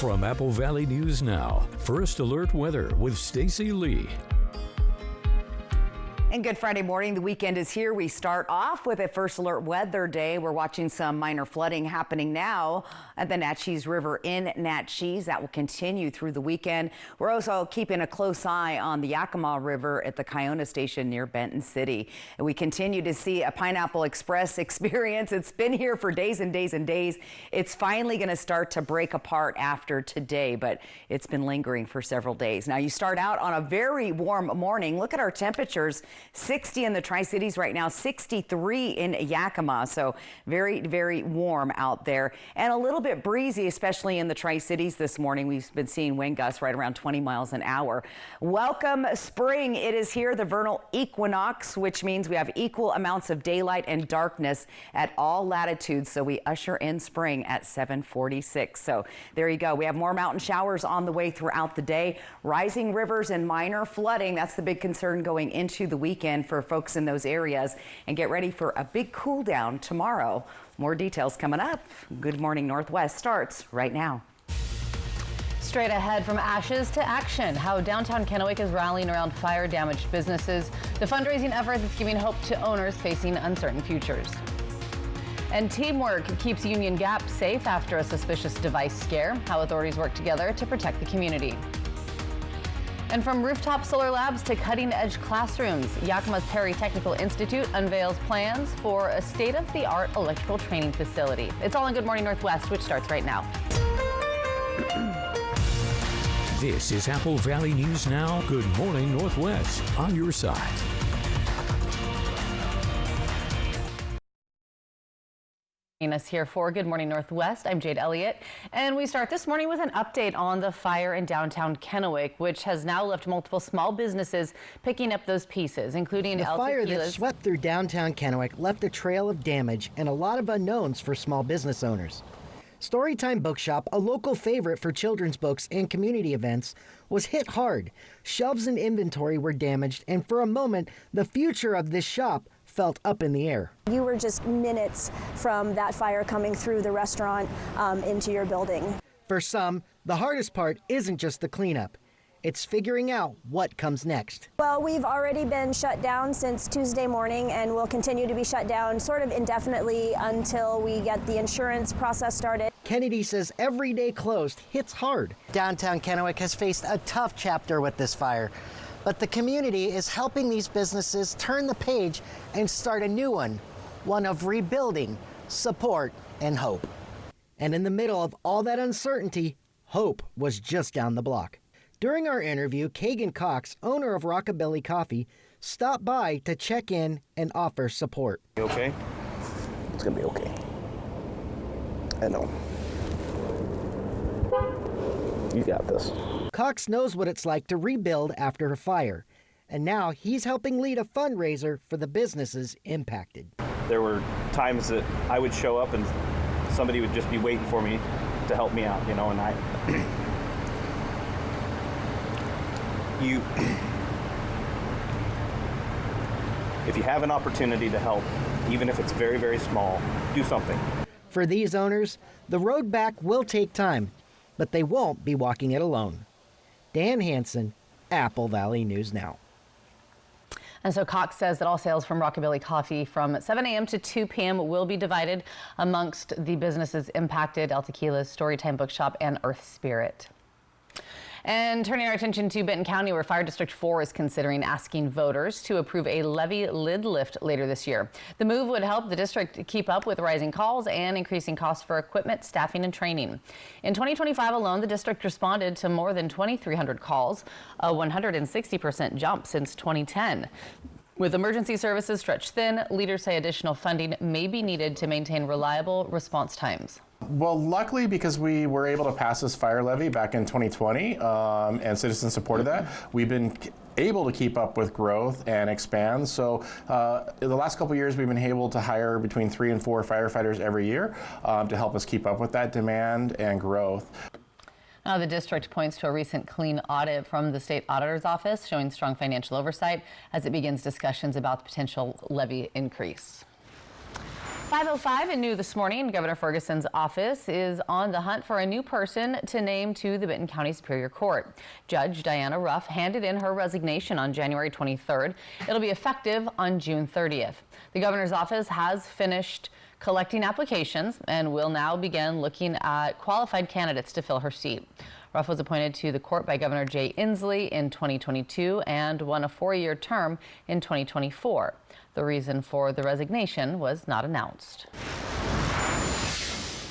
From Apple Valley News Now, First Alert Weather with Stacy Lee. And good Friday morning. The weekend is here. We start off with a First Alert Weather Day. We're watching some minor flooding happening now at the Natchez River in Natchez. That will continue through the weekend. We're also keeping a close eye on the Yakima River at the Kiona Station near Benton City. And we continue to see a Pineapple Express experience. It's been here for days and days and days. It's finally going to start to break apart after today, but it's been lingering for several days. Now you start out on a very warm morning. Look at our temperatures. 60 in the Tri-Cities right now, 63 in Yakima. So very, very warm out there and a little bit breezy, especially in the Tri-Cities this morning. We've been seeing wind gusts right around 20 miles an hour. Welcome spring. It is here, the vernal equinox, which means we have equal amounts of daylight and darkness at all latitudes. So we usher in spring at 7:46. So there you go. We have more mountain showers on the way throughout the day. Rising rivers and minor flooding. That's the big concern going into the weekend for folks in those areas. And get ready for a big cool down tomorrow. More details coming up. Good Morning Northwest starts right now. Straight ahead, from ashes to action, how downtown Kennewick is rallying around fire-damaged businesses, the fundraising effort that's giving hope to owners facing uncertain futures. And teamwork keeps Union Gap safe after a suspicious device scare, how authorities work together to protect the community. And from rooftop solar labs to cutting-edge classrooms, Yakima's Perry Technical Institute unveils plans for a state-of-the-art electrical training facility. It's all in Good Morning Northwest, which starts right now. This is Apple Valley News Now. Good Morning Northwest, on your side. Us here for Good Morning Northwest. I'm Jade Elliott, and we start this morning with an update on the fire in downtown Kennewick, which has now left multiple small businesses picking up those pieces, including the fire that swept through downtown Kennewick left a trail of damage and a lot of unknowns for small business owners. Storytime Bookshop, a local favorite for children's books and community events, was hit hard. Shelves and inventory were damaged, and for a moment, the future of this shop felt up in the air. You were just minutes from that fire coming through the restaurant into your building. For some, the hardest part isn't just the cleanup. It's figuring out what comes next. Well, we've already been shut down since Tuesday morning, and we'll continue to be shut down sort of indefinitely until we get the insurance process started. Kennedy says every day closed hits hard. Downtown Kennewick has faced a tough chapter with this fire, but the community is helping these businesses turn the page and start a new one of rebuilding, support, and hope. And in the middle of all that uncertainty, hope was just down the block. During our interview, Kagan Cox, owner of Rockabilly Coffee, stopped by to check in and offer support. You okay? It's gonna be okay. I know. You got this. Cox knows what it's like to rebuild after a fire, and now he's helping lead a fundraiser for the businesses impacted. There were times that I would show up and somebody would just be waiting for me to help me out, you know, and if you have an opportunity to help, even if it's very, very small, do something. For these owners, the road back will take time, but they won't be walking it alone. Dan Hansen, Apple Valley News Now. And so Cox says that all sales from Rockabilly Coffee from 7 a.m. to 2 p.m. will be divided amongst the businesses impacted: El Tequila's, Storytime Bookshop, and Earth Spirit. And turning our attention to Benton County, where Fire District 4 is considering asking voters to approve a levy lid lift later this year. The move would help the district keep up with rising calls and increasing costs for equipment, staffing, and training. In 2025 alone, the district responded to more than 2,300 calls, a 160% jump since 2010. With emergency services stretched thin, leaders say additional funding may be needed to maintain reliable response times. Well, luckily, because we were able to pass this fire levy back in 2020 and citizens supported that, we've been able to keep up with growth and expand. So in the last couple of years, we've been able to hire between 3 and 4 firefighters every year to help us keep up with that demand and growth. Now, the district points to a recent clean audit from the state auditor's office showing strong financial oversight as it begins discussions about the potential levy increase. 5:05 and new this morning, Governor Ferguson's office is on the hunt for a new person to name to the Benton County Superior Court. Judge Diana Ruff handed in her resignation on January 23rd. It'll be effective on June 30th. The governor's office has finished collecting applications and will now begin looking at qualified candidates to fill her seat. Ruff was appointed to the court by Governor Jay Inslee in 2022 and won a 4-year term in 2024. The reason for the resignation was not announced.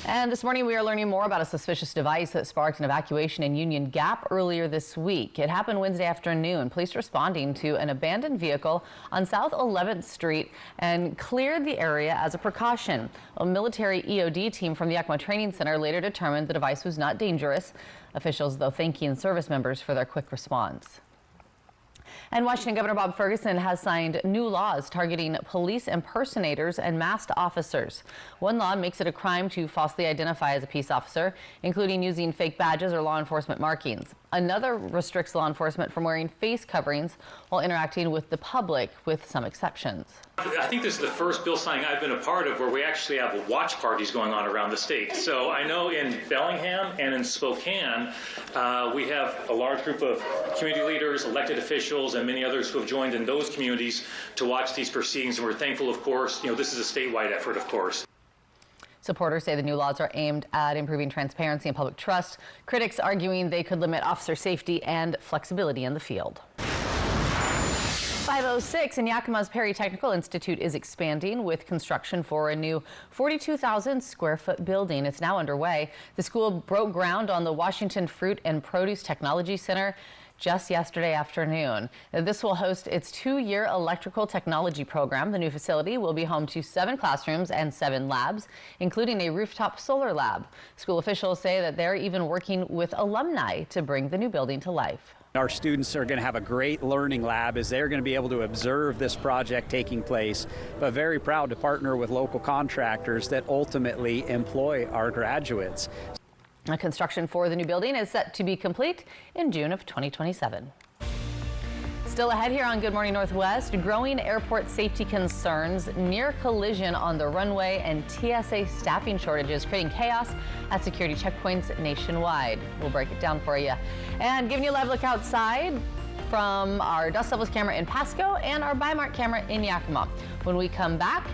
And this morning we are learning more about a suspicious device that sparked an evacuation in Union Gap earlier this week. It happened Wednesday afternoon. Police responding to an abandoned vehicle on South 11th Street and cleared the area as a precaution. A military EOD team from the Yakima Training Center later determined the device was not dangerous. Officials, though, thanking service members for their quick response. And Washington Governor Bob Ferguson has signed new laws targeting police impersonators and masked officers. One law makes it a crime to falsely identify as a peace officer, including using fake badges or law enforcement markings. Another restricts law enforcement from wearing face coverings while interacting with the public, with some exceptions. I think this is the first bill signing I've been a part of where we actually have watch parties going on around the state. So I know in Bellingham and in Spokane, we have a large group of community leaders, elected officials, and many others who have joined in those communities to watch these proceedings. And we're thankful, of course, this is a statewide effort, of course. Supporters say the new laws are aimed at improving transparency and public trust. Critics arguing they could limit officer safety and flexibility in the field. 5:06 and Yakima's Perry Technical Institute is expanding with construction for a new 42,000 square foot building. It's now underway. The school broke ground on the Washington Fruit and Produce Technology Center just yesterday afternoon. This will host its 2-year electrical technology program. The new facility will be home to 7 classrooms and 7 labs, including a rooftop solar lab. School officials say that they're even working with alumni to bring the new building to life. Our students are going to have a great learning lab as they're going to be able to observe this project taking place, but very proud to partner with local contractors that ultimately employ our graduates. Construction for the new building is set to be complete in June of 2027. Still ahead here on Good Morning Northwest, growing airport safety concerns, near collision on the runway, and TSA staffing shortages creating chaos at security checkpoints nationwide. We'll break it down for you. And giving you a live look outside from our Dust Levels camera in Pasco and our Bi-Mart camera in Yakima. When we come back,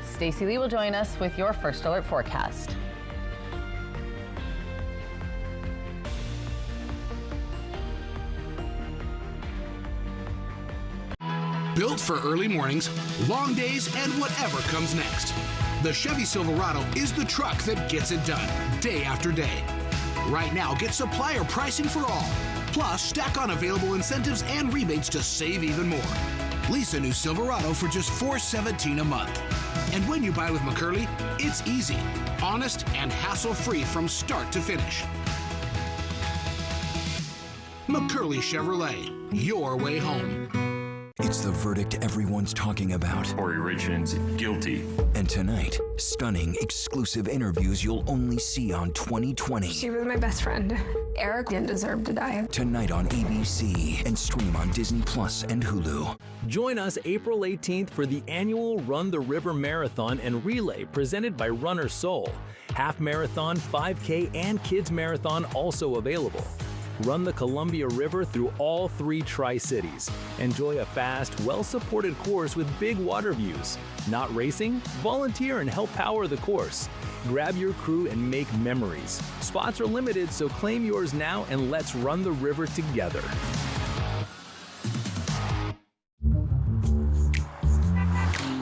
Stacy Lee will join us with your First Alert forecast. Built for early mornings, long days, and whatever comes next. The Chevy Silverado is the truck that gets it done, day after day. Right now, get supplier pricing for all. Plus, stack on available incentives and rebates to save even more. Lease a new Silverado for just $417 a month. And when you buy with McCurley, it's easy, honest, and hassle-free from start to finish. McCurley Chevrolet, your way home. It's the verdict everyone's talking about. Corey Richards guilty. And tonight, stunning, exclusive interviews you'll only see on 2020. She was my best friend. Eric didn't deserve to die. Tonight on ABC and stream on Disney Plus and Hulu. Join us April 18th for the annual Run the River Marathon and Relay presented by Runner Soul. Half marathon, 5K, and kids marathon also available. Run the Columbia River through all 3 Tri-Cities. Enjoy a fast, well-supported course with big water views. Not racing? Volunteer and help power the course. Grab your crew and make memories. Spots are limited, so claim yours now and let's run the river together.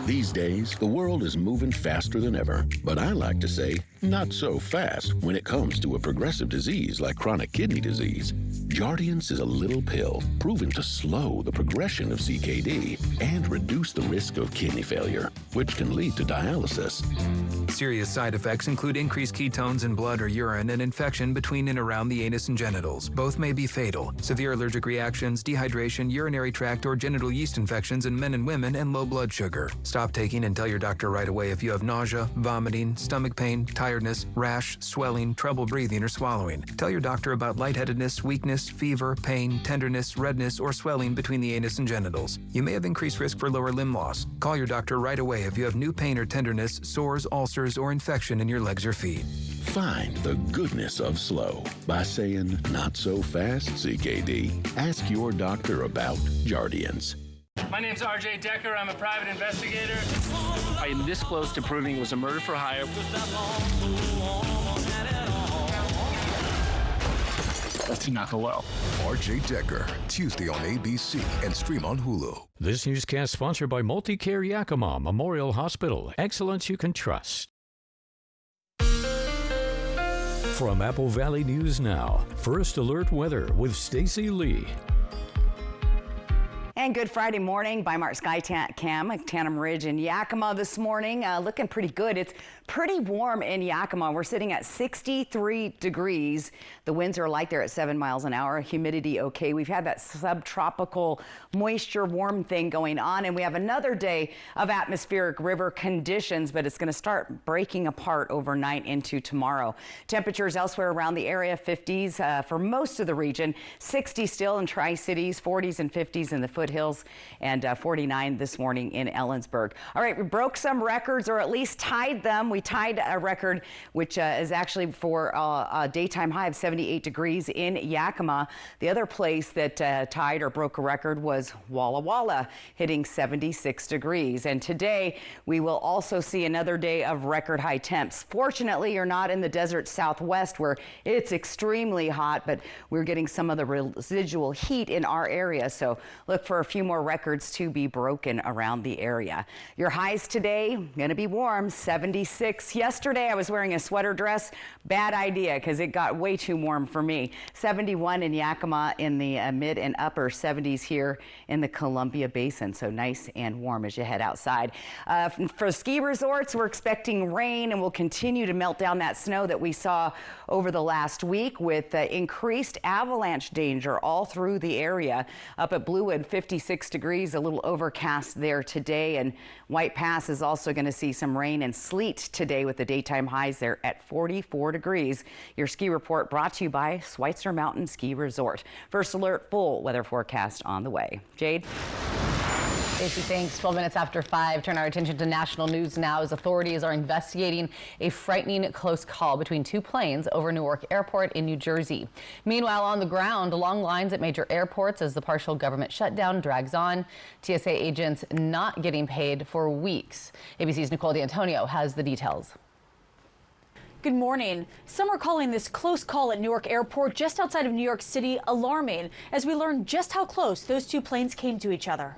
These days, the world is moving faster than ever, but I like to say, not so fast when it comes to a progressive disease like chronic kidney disease. Jardiance is a little pill proven to slow the progression of CKD and reduce the risk of kidney failure, which can lead to dialysis. Serious side effects include increased ketones in blood or urine and infection between and around the anus and genitals. Both may be fatal. Severe allergic reactions, dehydration, urinary tract or genital yeast infections in men and women, and low blood sugar. Stop taking and tell your doctor right away if you have nausea, vomiting, stomach pain, tiredness, tiredness, rash, swelling, trouble breathing or swallowing. Tell your doctor about lightheadedness, weakness, fever, pain, tenderness, redness, or swelling between the anus and genitals. You may have increased risk for lower limb loss. Call your doctor right away if you have new pain or tenderness, sores, ulcers, or infection in your legs or feet. Find the goodness of slow by saying, "Not so fast, CKD." Ask your doctor about Jardians. My name's RJ Decker. I'm a private investigator. I am this close to proving it was a murder for hire. That's not go well. RJ Decker, Tuesday on ABC and stream on Hulu. This newscast sponsored by Multicare Yakima Memorial Hospital. Excellence you can trust. From Apple Valley News Now, First Alert Weather with Stacy Lee. And good Friday morning by Mart Sky Cam, Tannum Ridge in Yakima this morning. Looking pretty good. It's pretty warm in Yakima. We're sitting at 63 degrees. The winds are light there at 7 miles an hour. Humidity okay. We've had that subtropical moisture warm thing going on, and we have another day of atmospheric river conditions, but it's going to start breaking apart overnight into tomorrow. Temperatures elsewhere around the area, 50s for most of the region, 60 still in Tri-Cities, 40s and 50s in the foothills, and 49 this morning in Ellensburg. All right, we broke some records, or at least tied them. We tied a record, which is actually for a daytime high of 78 degrees in Yakima. The other place that tied or broke a record was Walla Walla, hitting 76 degrees. And today, we will also see another day of record high temps. Fortunately, you're not in the desert Southwest where it's extremely hot, but we're getting some of the residual heat in our area. So look for a few more records to be broken around the area. Your highs today, going to be warm, 76. Yesterday, I was wearing a sweater dress. Bad idea, because it got way too warm for me. 71 in Yakima in the mid and upper 70s here in the Columbia Basin. So nice and warm as you head outside. For ski resorts, we're expecting rain, and we'll continue to melt down that snow that we saw over the last week with increased avalanche danger all through the area. Up at Bluewood, 56 degrees, a little overcast there today, and White Pass is also going to see some rain and sleet today with the daytime highs there at 44 degrees. Your ski report brought to you by Schweitzer Mountain Ski Resort. First Alert full weather forecast on the way. Jade? Stacey, thanks. 12 minutes after 5. Turn our attention to national news now as authorities are investigating a frightening close call between two planes over Newark Airport in New Jersey. Meanwhile, on the ground, long lines at major airports as the partial government shutdown drags on. TSA agents not getting paid for weeks. ABC's Nicole D'Antonio has the details. Good morning. Some are calling this close call at Newark Airport just outside of New York City alarming as we learn just how close those two planes came to each other.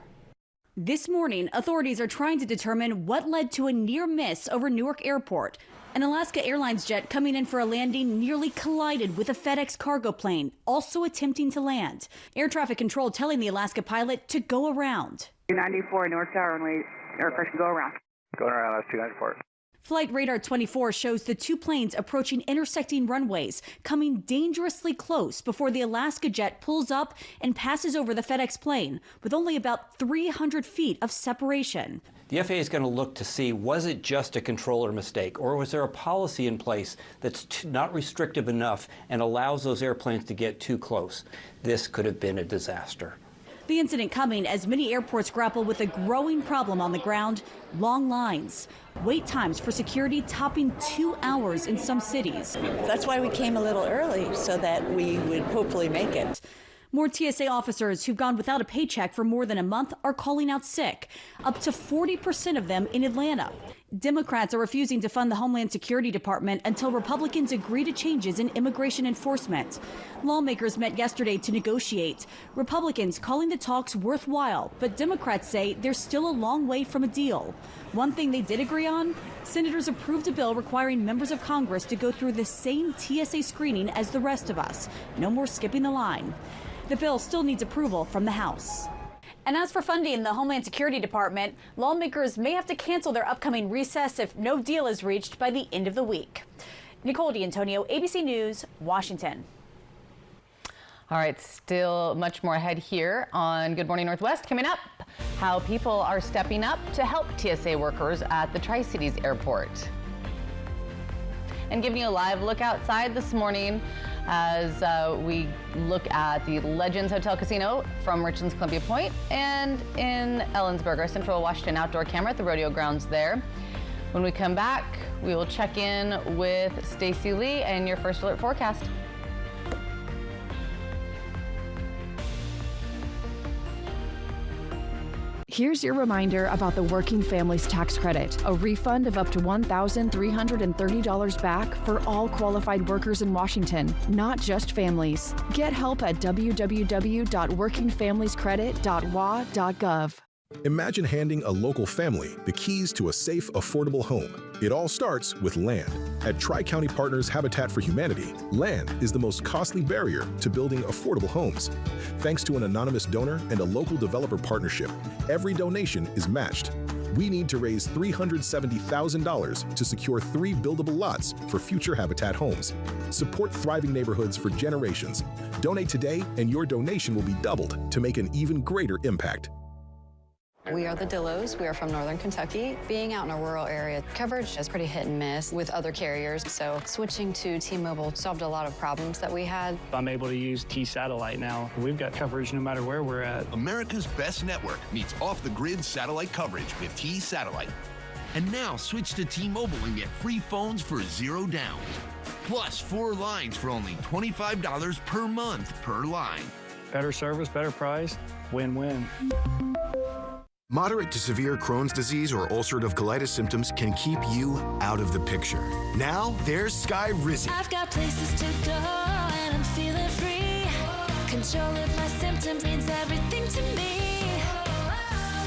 This morning, authorities are trying to determine what led to a near miss over Newark Airport. An Alaska Airlines jet coming in for a landing nearly collided with a FedEx cargo plane, also attempting to land. Air traffic control telling the Alaska pilot to go around. 294 North Tower runway, aircraft go around. Going around, that's 294. Flight radar 24 shows the two planes approaching intersecting runways, coming dangerously close before the Alaska jet pulls up and passes over the FedEx plane with only about 300 feet of separation. The FAA is going to look to see, was it just a controller mistake, or was there a policy in place that's not restrictive enough and allows those airplanes to get too close? This could have been a disaster. The incident coming as many airports grapple with a growing problem on the ground, long lines. Wait times for security topping 2 hours in some cities. That's why we came a little early, so that we would hopefully make it. More TSA officers who've gone without a paycheck for more than a month are calling out sick, up to 40% of them in Atlanta. Democrats are refusing to fund the Homeland Security Department until Republicans agree to changes in immigration enforcement. Lawmakers met yesterday to negotiate. Republicans calling the talks worthwhile, but Democrats say there's still a long way from a deal. One thing they did agree on, senators approved a bill requiring members of Congress to go through the same TSA screening as the rest of us. No more skipping the line. The bill still needs approval from the House. And as for funding the Homeland Security Department, lawmakers may have to cancel their upcoming recess if no deal is reached by the end of the week. Nicole D'Antonio, ABC News, Washington. All right, still much more ahead here on Good Morning Northwest. Coming up, how people are stepping up to help TSA workers at the Tri-Cities Airport. and giving you a live look outside this morning as we look at the Legends Hotel Casino from Richlands Columbia Point and in Ellensburg, our Central Washington outdoor camera at the rodeo grounds there. When we come back, we will check in with Stacy Lee and your First Alert forecast. Here's your reminder about the Working Families Tax Credit, a refund of up to $1,330 back for all qualified workers in Washington, not just families. Get help at www.workingfamiliescredit.wa.gov. Imagine handing a local family the keys to a safe, affordable home. It all starts with land. At Tri-County Partners Habitat for Humanity, land is the most costly barrier to building affordable homes. Thanks to an anonymous donor and a local developer partnership, every donation is matched. We need to raise $370,000 to secure 3 buildable lots for future Habitat homes. Support thriving neighborhoods for generations. Donate today and your donation will be doubled to make an even greater impact. We are the Dillos. We are from Northern Kentucky. Being out in a rural area, coverage is pretty hit and miss with other carriers, so switching to T-Mobile solved a lot of problems that we had. I'm able to use T-Satellite now. We've got coverage no matter where we're at. America's best network meets off-the-grid satellite coverage with T-Satellite. And now switch to T-Mobile and get free phones for $0 down. Plus 4 lines for only $25 per month per line. Better service, better price, win-win. Moderate to severe Crohn's disease or ulcerative colitis symptoms can keep you out of the picture. Now, there's Skyrizi. I've got places to go and I'm feeling free. Control of my symptoms means everything to me.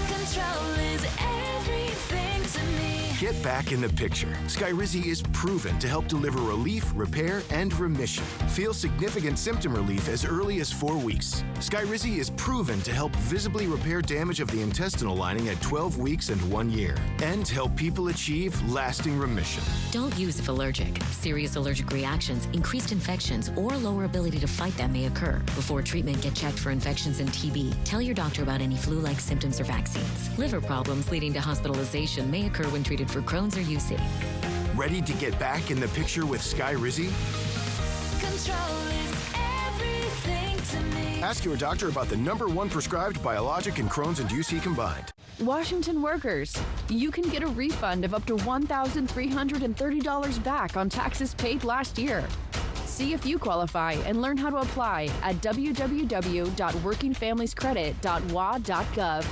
Control is everything to me. Get back in the picture. Skyrizi is proven to help deliver relief, repair, and remission. Feel significant symptom relief as early as 4 weeks. Skyrizi is proven to help visibly repair damage of the intestinal lining at 12 weeks and 1 year, and help people achieve lasting remission. Don't use if allergic. Serious allergic reactions, increased infections, or lower ability to fight them may occur. Before treatment, get checked for infections and TB. Tell your doctor about any flu-like symptoms or vaccines. Liver problems leading to hospitalization may occur when treated for Crohn's or UC. Ready to get back in the picture with Skyrizi? Control is everything to me. Ask your doctor about the #1 prescribed biologic in Crohn's and UC combined. Washington workers, you can get a refund of up to $1,330 back on taxes paid last year. See if you qualify and learn how to apply at www.workingfamiliescredit.wa.gov.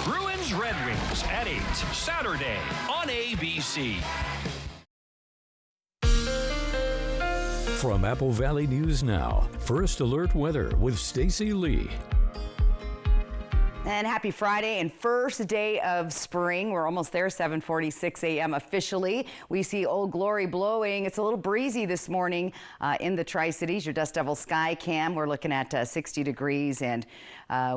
Bruins Red Wings at 8, Saturday on ABC. From Apple Valley News Now, First Alert Weather with Stacy Lee. And happy Friday and first day of spring. We're almost there, 7:46 a.m. officially. We see Old Glory blowing. It's a little breezy this morning in the Tri-Cities. Your Dust Devil Sky Cam, we're looking at 60 degrees and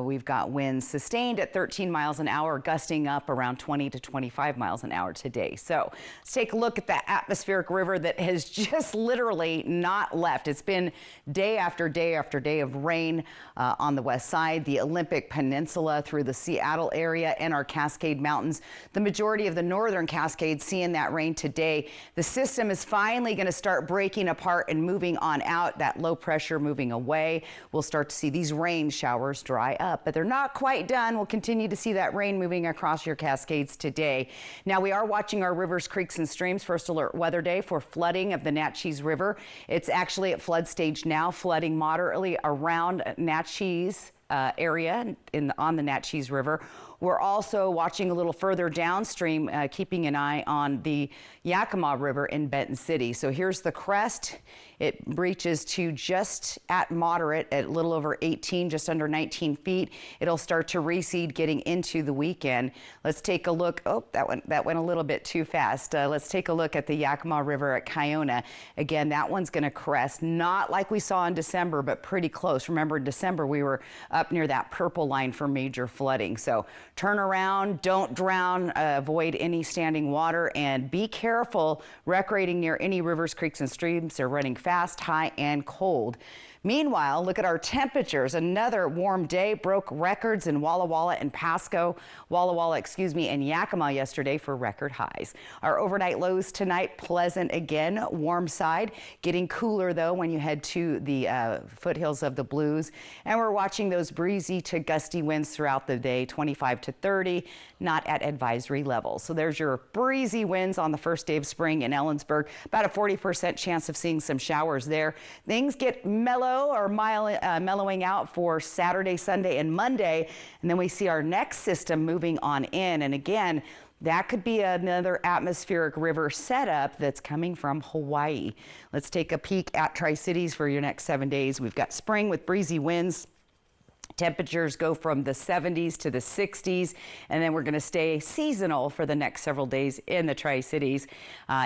we've got winds sustained at 13 miles an hour, gusting up around 20 to 25 miles an hour today. So let's take a look at that atmospheric river that has just literally not left. It's been day after day after day of rain on the west side, the Olympic Peninsula, through the Seattle area and our Cascade Mountains. The majority of the northern Cascades seeing that rain today. The system is finally going to start breaking apart and moving on out. That low pressure moving away. We'll start to see these rain showers dry up, but they're not quite done. We'll continue to see that rain moving across your Cascades today. Now we are watching our rivers, creeks, and streams. First alert weather day for flooding of the Natchez River. It's actually at flood stage now, flooding moderately around Natchez area on the Natchez River. We're also watching a little further downstream, keeping an eye on the Yakima River in Benton City. So here's the crest. It reaches to just at moderate at a little over 18, just under 19 feet. It'll start to recede getting into the weekend. Let's take a look. Oh, that went a little bit too fast. Let's take a look at the Yakima River at Kiona. Again, that one's going to crest, not like we saw in December, but pretty close. Remember in December, we were up near that purple line for major flooding. So turn around, don't drown, avoid any standing water, and be careful recreating near any rivers, creeks, and streams. They're running fast, high, and cold. Meanwhile, look at our temperatures. Another warm day broke records in Walla Walla and Pasco, and Yakima yesterday for record highs. Our overnight lows tonight, pleasant again, warm side. Getting cooler though when you head to the foothills of the Blues. And we're watching those breezy to gusty winds throughout the day, 25 to 30, not at advisory levels. So there's your breezy winds on the first day of spring in Ellensburg. About a 40% chance of seeing some showers there. Things get mellow or mellowing out for Saturday, Sunday, and Monday. And then we see our next system moving on in. And again, that could be another atmospheric river setup that's coming from Hawaii. Let's take a peek at Tri-Cities for your next 7 days. We've got spring with breezy winds. Temperatures go from the 70s to the 60s, and then we're going to stay seasonal for the next several days in the Tri-Cities.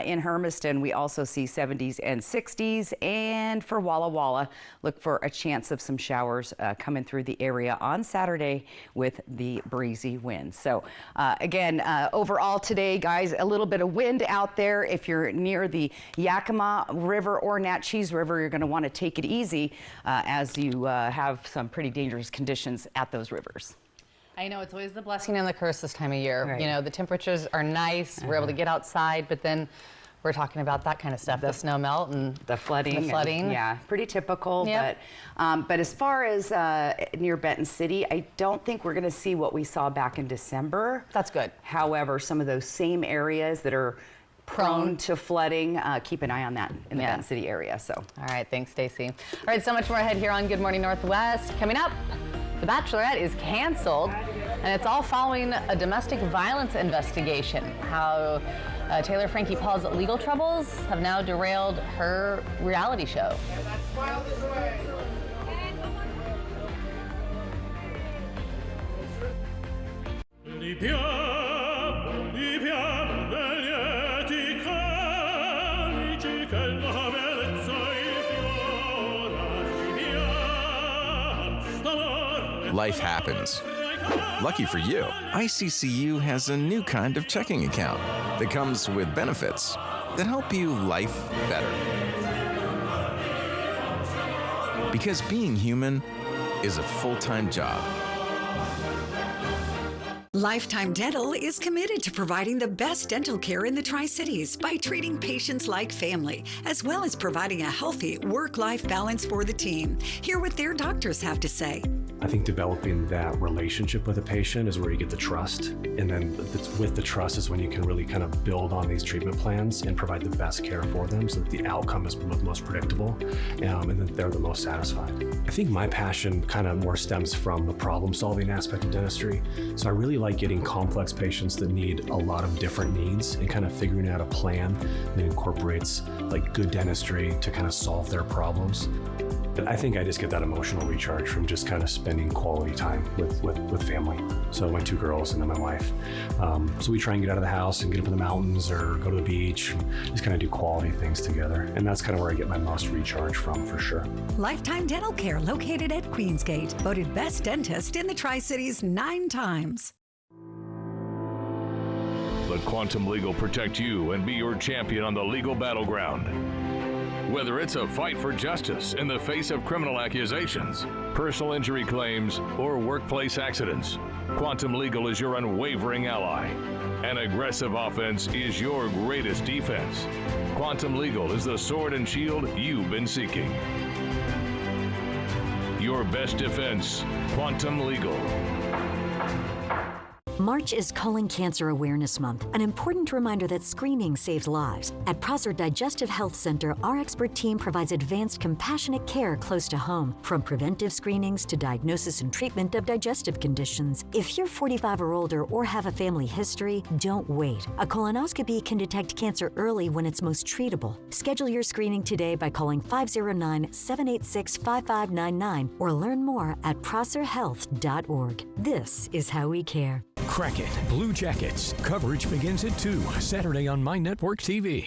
In Hermiston, we also see 70s and 60s, and for Walla Walla, look for a chance of some showers coming through the area on Saturday with the breezy winds. So again, overall today, guys, a little bit of wind out there. If you're near the Yakima River or Natchez River, you're going to want to take it easy as you have some pretty dangerous conditions at those rivers. I know it's always the blessing and the curse this time of year. Right. You know, the temperatures are nice. We're able to get outside, but then we're talking about that kind of stuff, the snow melt and the flooding. Yeah, pretty typical. Yep. But as far as near Benton City, I don't think we're going to see what we saw back in December. That's good. However, some of those same areas that are prone to flooding, keep an eye on that in the Benton City area. So, all right, thanks, Stacy. All right, so much more ahead here on Good Morning Northwest. Coming up, The Bachelorette is canceled, and it's all following a domestic violence investigation. How Taylor Frankie Paul's legal troubles have now derailed her reality show. Life happens. Lucky for you, ICCU has a new kind of checking account that comes with benefits that help you life better. Because being human is a full-time job. Lifetime Dental is committed to providing the best dental care in the Tri-Cities by treating patients like family, as well as providing a healthy work-life balance for the team. Hear what their doctors have to say. I think developing that relationship with a patient is where you get the trust. And then with the trust is when you can really kind of build on these treatment plans and provide the best care for them so that the outcome is most predictable and that they're the most satisfied. I think my passion kind of more stems from the problem-solving aspect of dentistry. So I really like getting complex patients that need a lot of different needs and kind of figuring out a plan that incorporates like good dentistry to kind of solve their problems. I think I just get that emotional recharge from just kind of spending quality time with family. So my two girls and then my wife. So we try and get out of the house and get up in the mountains or go to the beach and just kind of do quality things together. And that's kind of where I get my most recharge from, for sure. Lifetime Dental Care, located at Queensgate, voted best dentist in the Tri-Cities 9 times. Let Quantum Legal protect you and be your champion on the legal battleground. Whether it's a fight for justice in the face of criminal accusations, personal injury claims, or workplace accidents, Quantum Legal is your unwavering ally. An aggressive offense is your greatest defense. Quantum Legal is the sword and shield you've been seeking. Your best defense, Quantum Legal. March is Colon Cancer Awareness Month, an important reminder that screening saves lives. At Prosser Digestive Health Center, our expert team provides advanced, compassionate care close to home, from preventive screenings to diagnosis and treatment of digestive conditions. If you're 45 or older or have a family history, don't wait. A colonoscopy can detect cancer early when it's most treatable. Schedule your screening today by calling 509-786-5599 or learn more at prosserhealth.org. This is how we care. Kraken Blue Jackets. Coverage begins at 2, Saturday on My Network TV.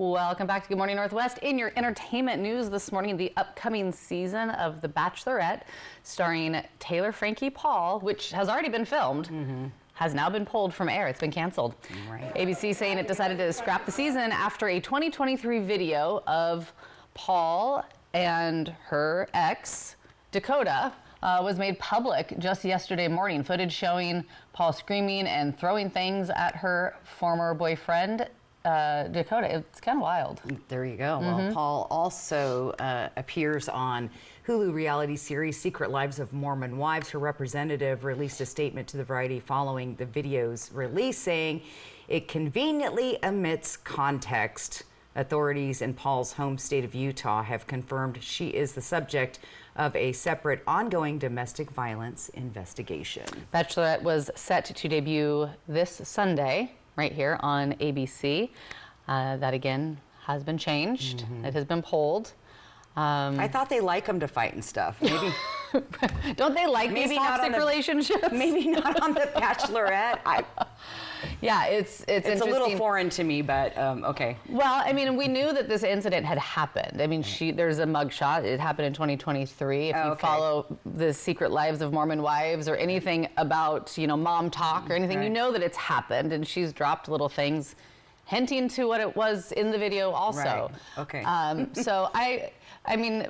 Welcome back to Good Morning Northwest. In your entertainment news this morning, the upcoming season of The Bachelorette, starring Taylor Frankie Paul, which has already been filmed, has now been pulled from air. It's been canceled. Right. ABC saying it decided to scrap the season after a 2023 video of Paul and her ex, Dakota, was made public just yesterday morning. Footage showing Paul screaming and throwing things at her former boyfriend, Dakota. It's kind of wild. There you go. Well, Paul also appears on Hulu reality series Secret Lives of Mormon Wives. Her representative released a statement to the Variety following the video's release, saying it conveniently omits context. Authorities in Paul's home state of Utah have confirmed she is the subject of a separate ongoing domestic violence investigation. Bachelorette was set to debut this Sunday right here on ABC. That again has been changed. It has been pulled. I thought they like them to fight and stuff. Maybe don't they like these toxic relationships? Maybe not on The Bachelorette. Yeah, it's a little foreign to me, but okay. Well, I mean, we knew that this incident had happened. I mean, there's a mugshot. It happened in 2023. If you follow the Secret Lives of Mormon Wives or anything about, mom talk or anything, you know that it's happened. And she's dropped little things hinting to what it was in the video also. Right. Okay. So I mean,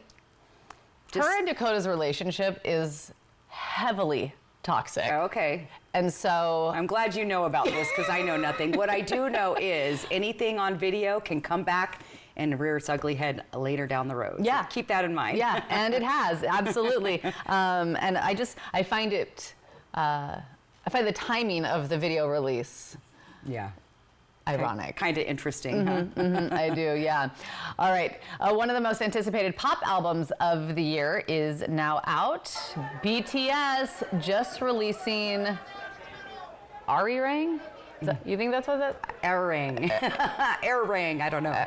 her and Dakota's relationship is heavily toxic. Okay. And so I'm glad you know about this because I know nothing. What I do know is anything on video can come back and rear its ugly head later down the road. Yeah. So keep that in mind. Yeah, and it has, absolutely. And I find the timing of the video release ironic. Kind of interesting, huh? I do, yeah. All right, one of the most anticipated pop albums of the year is now out. BTS just releasing Arirang? You think that's what that? Arirang. Arirang, I don't know.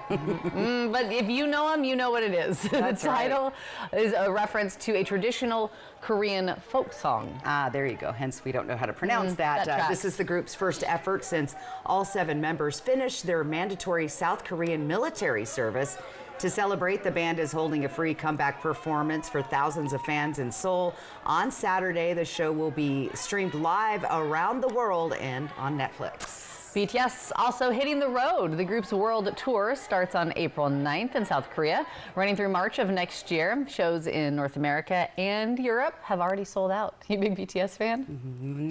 But if you know them, you know what it is. The title is a reference to a traditional Korean folk song. Ah, there you go. Hence, we don't know how to pronounce that. This is the group's first effort since all 7 members finished their mandatory South Korean military service. To celebrate, the band is holding a free comeback performance for thousands of fans in Seoul. On Saturday, the show will be streamed live around the world and on Netflix. BTS also hitting the road. The group's world tour starts on April 9th in South Korea, running through March of next year. Shows in North America and Europe have already sold out. You a big BTS fan?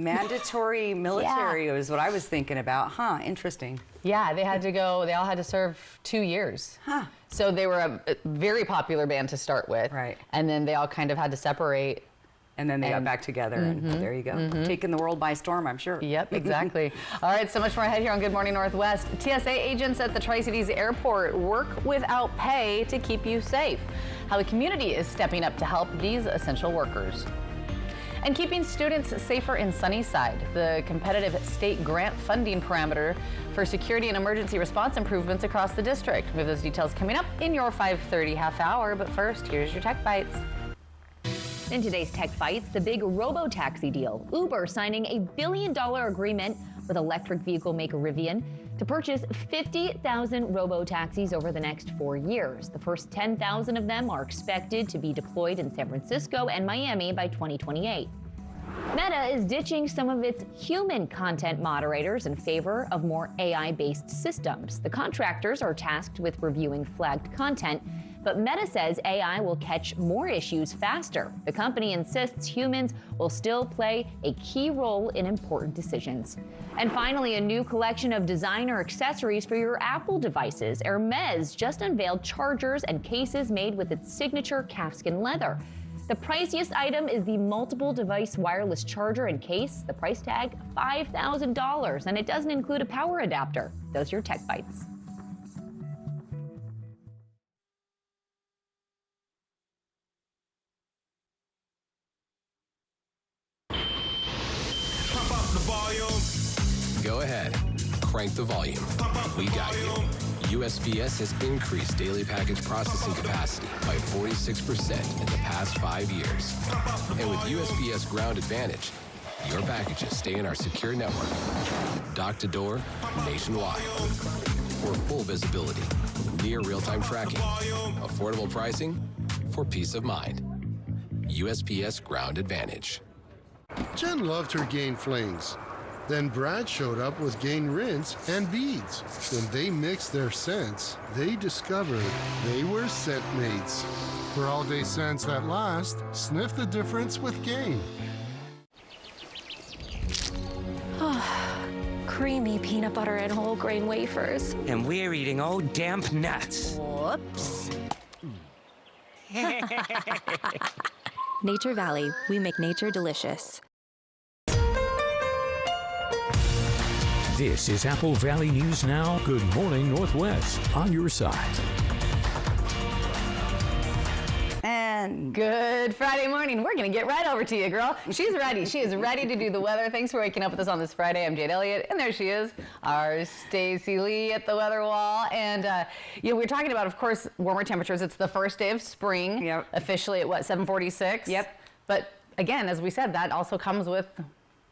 Mandatory military is what I was thinking about. Huh, interesting. Yeah, they all had to serve 2 years. Huh. So they were a very popular band to start with. Right. And then they all kind of had to separate. And then they got back together, and there you go. Taking the world by storm, I'm sure. Yep, exactly. All right, so much more ahead here on Good Morning Northwest. TSA agents at the Tri-Cities Airport work without pay to keep you safe. How the community is stepping up to help these essential workers. And keeping students safer in Sunnyside, the competitive state grant funding parameter for security and emergency response improvements across the district. We have those details coming up in your 5:30 half hour, but first, here's your Tech Bites. In today's Tech Bites, the big robo-taxi deal. Uber signing a $1 billion agreement with electric vehicle maker Rivian to purchase 50,000 robo-taxis over the next 4 years. The first 10,000 of them are expected to be deployed in San Francisco and Miami by 2028. Meta is ditching some of its human content moderators in favor of more AI-based systems. The contractors are tasked with reviewing flagged content, but Meta says AI will catch more issues faster. The company insists humans will still play a key role in important decisions. And finally, a new collection of designer accessories for your Apple devices. Hermes just unveiled chargers and cases made with its signature calfskin leather. The priciest item is the multiple device wireless charger and case. The price tag, $5,000, and it doesn't include a power adapter. Those are your Tech Bites. Go ahead, crank the volume. We got you. USPS has increased daily package processing capacity by 46% in the past 5 years. And with USPS Ground Advantage, your packages stay in our secure network, dock to door, nationwide. for full visibility, near real-time tracking, affordable pricing for peace of mind. USPS Ground Advantage. Jen loved her Gain flings. Then Brad showed up with Gain rinse and beads. When they mixed their scents, they discovered they were scent mates. For all-day scents that last, sniff the difference with Gain. Creamy peanut butter and whole grain wafers. And we're eating old damp nuts. Whoops. Nature Valley, we make nature delicious. This is Apple Valley News Now. Good morning, Northwest. On your side. And good Friday morning. We're going to get right over to you, girl. She's ready. She is ready to do the weather. Thanks for waking up with us on this Friday. I'm Jade Elliott, and there she is, our Stacy Lee at the weather wall. And we're talking about, of course, warmer temperatures. It's the first day of spring. Yep. Officially at what, 7:46? Yep. But again, as we said, that also comes with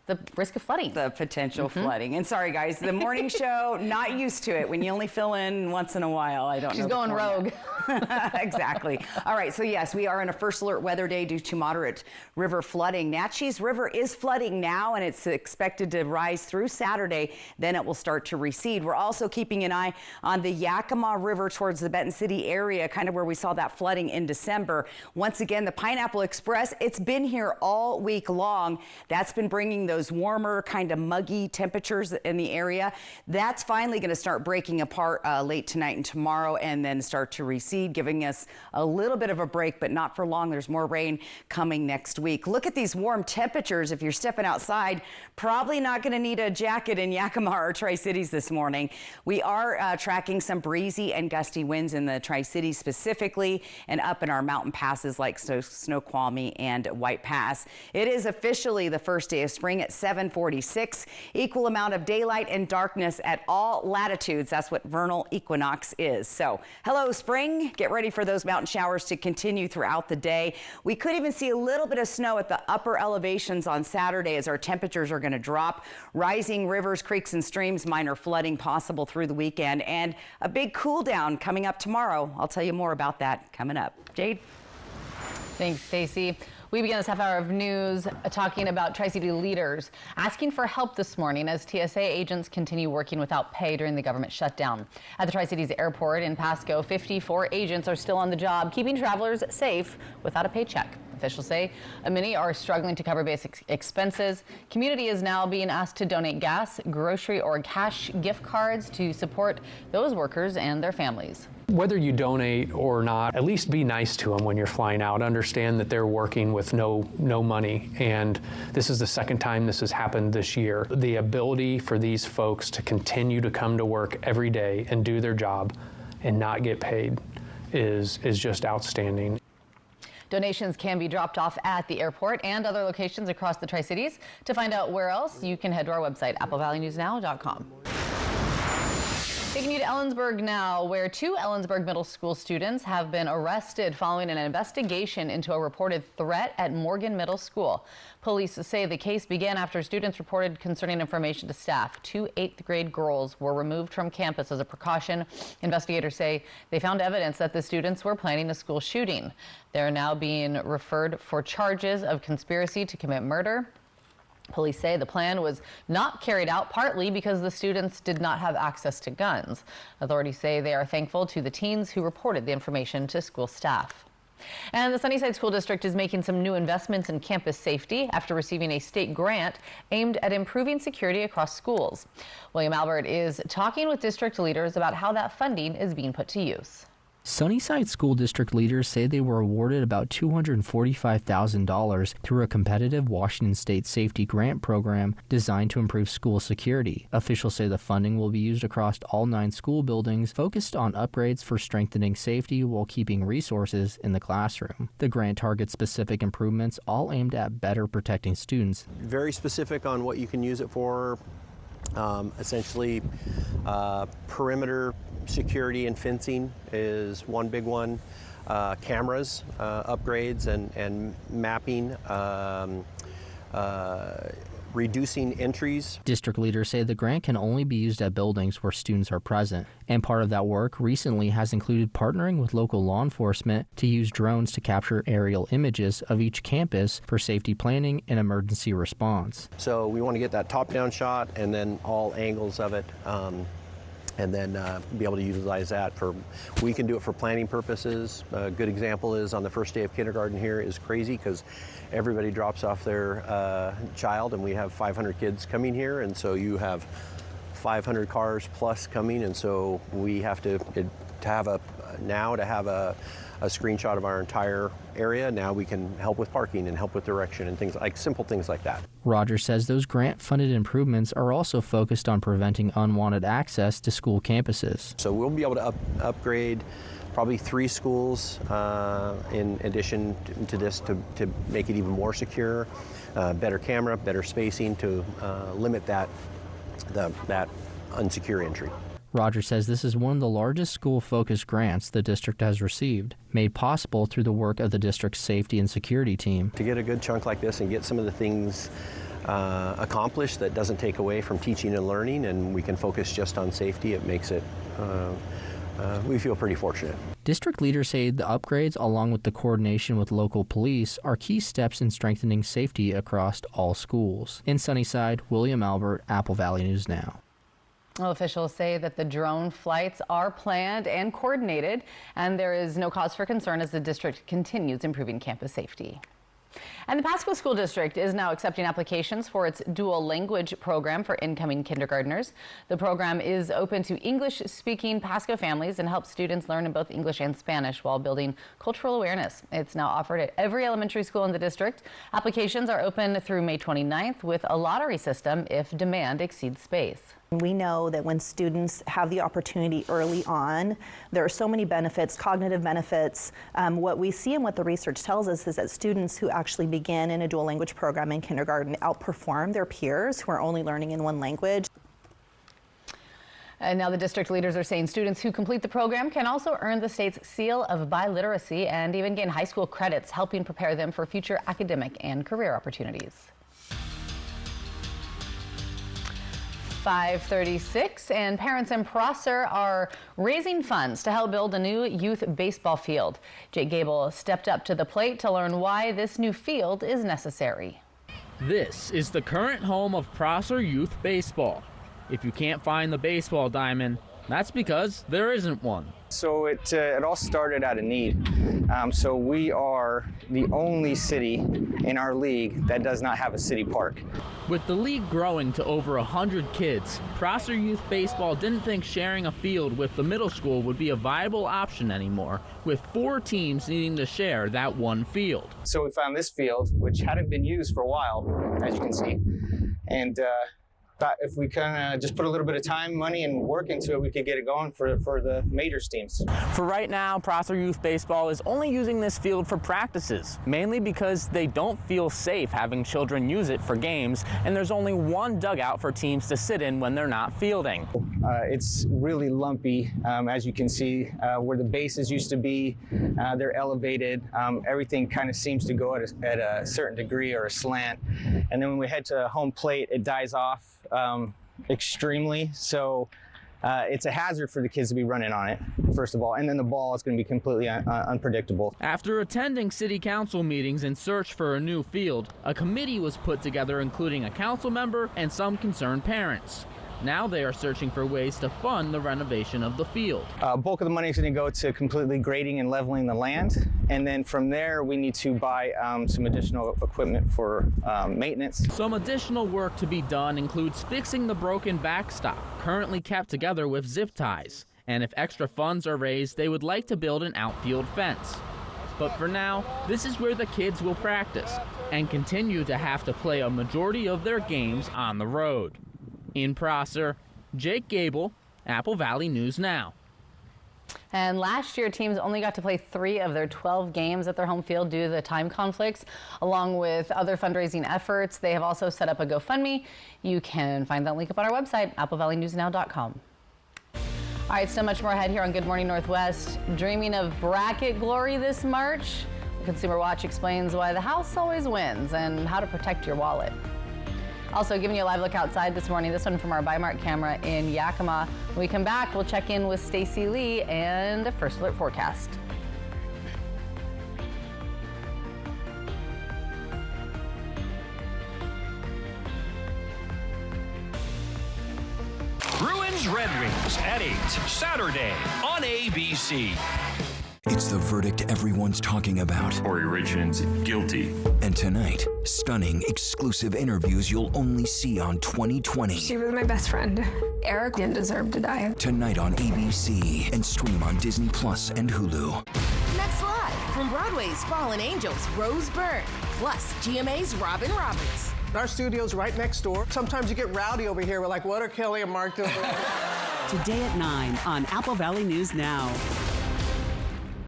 the risk of flooding. The potential flooding. And sorry, guys, the morning show, not used to it. When you only fill in once in a while, I don't know. She's going rogue. Exactly. All right, so yes, we are in a first alert weather day due to moderate river flooding. Naches River is flooding now, and it's expected to rise through Saturday. Then it will start to recede. We're also keeping an eye on the Yakima River towards the Benton City area, kind of where we saw that flooding in December. Once again, the Pineapple Express, it's been here all week long. That's been bringing those warmer, kind of muggy temperatures in the area. That's finally going to start breaking apart late tonight and tomorrow, and then start to recede, giving us a little bit of a break, but not for long. There's more rain coming next week. Look at these warm temperatures. If you're stepping outside, probably not going to need a jacket in Yakima or Tri-Cities this morning. We are tracking some breezy and gusty winds in the Tri-Cities specifically, and up in our mountain passes like Snoqualmie and White Pass. It is officially the first day of spring at 7:46. Equal amount of daylight and darkness at all latitudes. That's what vernal equinox is. So, hello spring. Get ready for those mountain showers to continue throughout the day. We could even see a little bit of snow at the upper elevations on Saturday as our temperatures are going to drop. Rising rivers, creeks, and streams, minor flooding possible through the weekend, and a big cool down coming up tomorrow. I'll tell you more about that coming up. Jade? Thanks, Stacy. We begin this half hour of news talking about Tri-City leaders asking for help this morning as TSA agents continue working without pay during the government shutdown. At the Tri-Cities airport in Pasco, 54 agents are still on the job, keeping travelers safe without a paycheck. Officials say many are struggling to cover basic expenses. Community is now being asked to donate gas, grocery, or cash gift cards to support those workers and their families. Whether you donate or not, at least be nice to them when you're flying out. Understand that they're working with no money, and this is the second time this has happened this year. The ability for these folks to continue to come to work every day and do their job and not get paid is just outstanding. Donations can be dropped off at the airport and other locations across the Tri-Cities. To find out where else, you can head to our website, applevalleyNewsNow.com. Taking you to Ellensburg now, where 2 Ellensburg Middle School students have been arrested following an investigation into a reported threat at Morgan Middle School. Police say the case began after students reported concerning information to staff. 2 8th grade girls were removed from campus as a precaution. Investigators say they found evidence that the students were planning a school shooting. They're now being referred for charges of conspiracy to commit murder. Police say the plan was not carried out partly because the students did not have access to guns. Authorities say they are thankful to the teens who reported the information to school staff. And the Sunnyside School District is making some new investments in campus safety after receiving a state grant aimed at improving security across schools. William Albert is talking with district leaders about how that funding is being put to use. Sunnyside School District leaders say they were awarded about $245,000 through a competitive Washington State safety grant program designed to improve school security. Officials say the funding will be used across all 9 school buildings, focused on upgrades for strengthening safety while keeping resources in the classroom. The grant targets specific improvements, all aimed at better protecting students. Very specific on what you can use it for. Essentially, perimeter security and fencing is one big one. Cameras, upgrades and mapping, reducing entries. District leaders say the grant can only be used at buildings where students are present, and part of that work recently has included partnering with local law enforcement to use drones to capture aerial images of each campus for safety planning and emergency response. So we want to get that top-down shot and then all angles of it, and then be able to utilize that we can do it for planning purposes. A good example is on the first day of kindergarten here is crazy because everybody drops off their child, and we have 500 kids coming here, and so you have 500 cars plus coming, and so we have to have a screenshot of our entire area. Now we can help with parking and help with direction and things like simple things like that. Rogers says those grant-funded improvements are also focused on preventing unwanted access to school campuses. So we'll be able to upgrade probably 3 schools in addition to this to make it even more secure, better camera, better spacing to limit that unsecure entry. Rogers says this is one of the largest school-focused grants the district has received, made possible through the work of the district's safety and security team. To get a good chunk like this and get some of the things accomplished that doesn't take away from teaching and learning, and we can focus just on safety, it makes it, we feel pretty fortunate. District leaders say the upgrades, along with the coordination with local police, are key steps in strengthening safety across all schools. In Sunnyside, William Albert, Apple Valley News Now. Well, officials say that the drone flights are planned and coordinated, and there is no cause for concern as the district continues improving campus safety. And the Pasco School District is now accepting applications for its dual language program for incoming kindergartners. The program is open to English-speaking Pasco families and helps students learn in both English and Spanish while building cultural awareness. It's now offered at every elementary school in the district. Applications are open through May 29th with a lottery system if demand exceeds space. We know that when students have the opportunity early on, there are so many benefits, cognitive benefits. What we see and what the research tells us is that students who actually begin in a dual language program in kindergarten outperform their peers who are only learning in one language. And now the district leaders are saying students who complete the program can also earn the state's seal of biliteracy and even gain high school credits, helping prepare them for future academic and career opportunities. 5:36, and parents in Prosser are raising funds to help build a new youth baseball field. Jake Gable stepped up to the plate to learn why this new field is necessary. This is the current home of Prosser Youth Baseball. If you can't find the baseball diamond, that's because there isn't one. So it all started out of need. So we are the only city in our league that does not have a city park. With the league growing to over 100 kids, Prosser Youth Baseball didn't think sharing a field with the middle school would be a viable option anymore, with 4 teams needing to share that one field. So we found this field, which hadn't been used for a while, as you can see, and thought if we kind of just put a little bit of time, money, and work into it, we could get it going for the majors teams. For right now, Prosser Youth Baseball is only using this field for practices, mainly because they don't feel safe having children use it for games, and there's only one dugout for teams to sit in when they're not fielding. It's really lumpy, as you can see, where the bases used to be, they're elevated. Everything kind of seems to go at a certain degree or a slant, and then when we head to home plate, it dies off extremely. So it's a hazard for the kids to be running on it, first of all, and then the ball is going to be completely unpredictable. After attending city council meetings in search for a new field, a committee was put together including a council member and some concerned parents. Now they are searching for ways to fund the renovation of the field. Bulk of the money is going to go to completely grading and leveling the land, and then from there we need to buy some additional equipment for maintenance. Some additional work to be done includes fixing the broken backstop, currently kept together with zip ties. And if extra funds are raised, they would like to build an outfield fence. But for now, this is where the kids will practice and continue to have to play a majority of their games on the road. In Prosser, Jake Gable, Apple Valley News Now. And last year, teams only got to play 3 of their 12 games at their home field due to the time conflicts. Along with other fundraising efforts, they have also set up a GoFundMe. You can find that link up on our website, applevalleyNewsNow.com. All right, so much more ahead here on Good Morning Northwest. Dreaming of bracket glory this March? Consumer Watch explains why the house always wins and how to protect your wallet. Also giving you a live look outside this morning, this one from our Bi-Mart camera in Yakima. When we come back, we'll check in with Stacy Lee and a First Alert forecast. Bruins Red Wings at 8, Saturday on ABC. It's the verdict everyone's talking about. Corey Richards guilty. And tonight, stunning, exclusive interviews you'll only see on 2020. She was my best friend. Eric didn't deserve to die. Tonight on ABC and stream on Disney Plus and Hulu. Next live from Broadway's Fallen Angels, Rose Byrne, plus GMA's Robin Roberts. Our studio's right next door. Sometimes you get rowdy over here. We're like, what are Kelly and Mark doing? Today at 9 on Apple Valley News Now.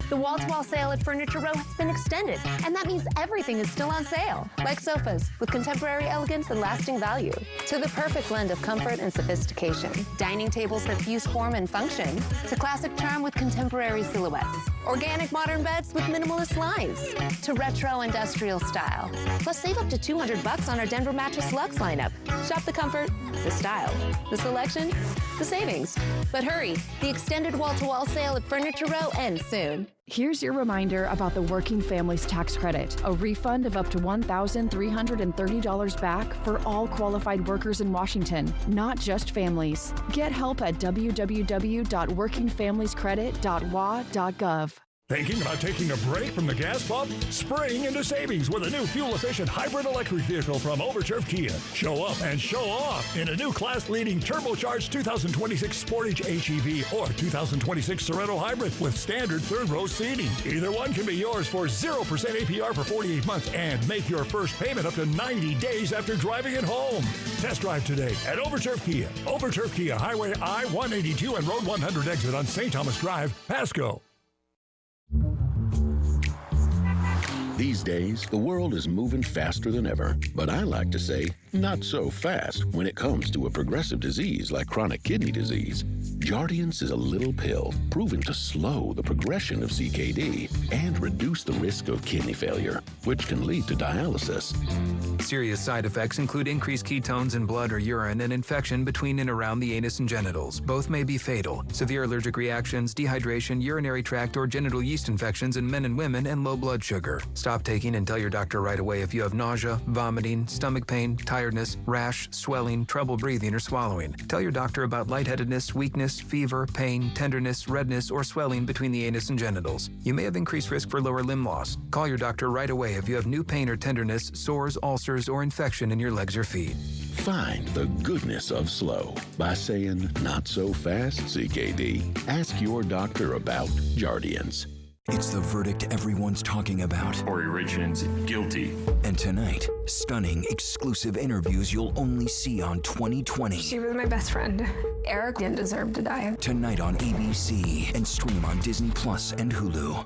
The wall-to-wall sale at Furniture Row has been extended, and that means everything is still on sale, like sofas with contemporary elegance and lasting value, to the perfect blend of comfort and sophistication, dining tables that fuse form and function, to classic charm with contemporary silhouettes, organic modern beds with minimalist lines, to retro industrial style. Plus, save up to $200 on our Denver Mattress Luxe lineup. Shop the comfort, the style, the selection, the savings. But hurry, the extended wall-to-wall sale at Furniture Row ends soon. Here's your reminder about the Working Families Tax Credit, a refund of up to $1,330 back for all qualified workers in Washington, not just families. Get help at www.workingfamiliescredit.wa.gov. Thinking about taking a break from the gas pump? Spring into savings with a new fuel-efficient hybrid electric vehicle from Overturf Kia. Show up and show off in a new class-leading turbocharged 2026 Sportage HEV or 2026 Sorento Hybrid with standard third-row seating. Either one can be yours for 0% APR for 48 months and make your first payment up to 90 days after driving it home. Test drive today at Overturf Kia. Overturf Kia, Highway I-182 and Road 100 exit on St. Thomas Drive, Pasco. These days, the world is moving faster than ever, but I like to say, not so fast when it comes to a progressive disease like chronic kidney disease. Jardiance is a little pill proven to slow the progression of CKD and reduce the risk of kidney failure, which can lead to dialysis. Serious side effects include increased ketones in blood or urine and infection between and around the anus and genitals. Both may be fatal. Severe allergic reactions, dehydration, urinary tract or genital yeast infections in men and women, and low blood sugar. Stop taking and tell your doctor right away if you have nausea, vomiting, stomach pain, tiredness, rash, swelling, trouble breathing or swallowing. Tell your doctor about lightheadedness, weakness, fever, pain, tenderness, redness, or swelling between the anus and genitals. You may have increased risk for lower limb loss. Call your doctor right away if you have new pain or tenderness, sores, ulcers, or infection in your legs or feet. Find the goodness of slow by saying, not so fast, CKD. Ask your doctor about Jardiance. It's the verdict everyone's talking about. Corey Richards guilty. And tonight, stunning, exclusive interviews you'll only see on 2020. She was my best friend. Eric didn't deserve to die. Tonight on ABC and stream on Disney Plus and Hulu.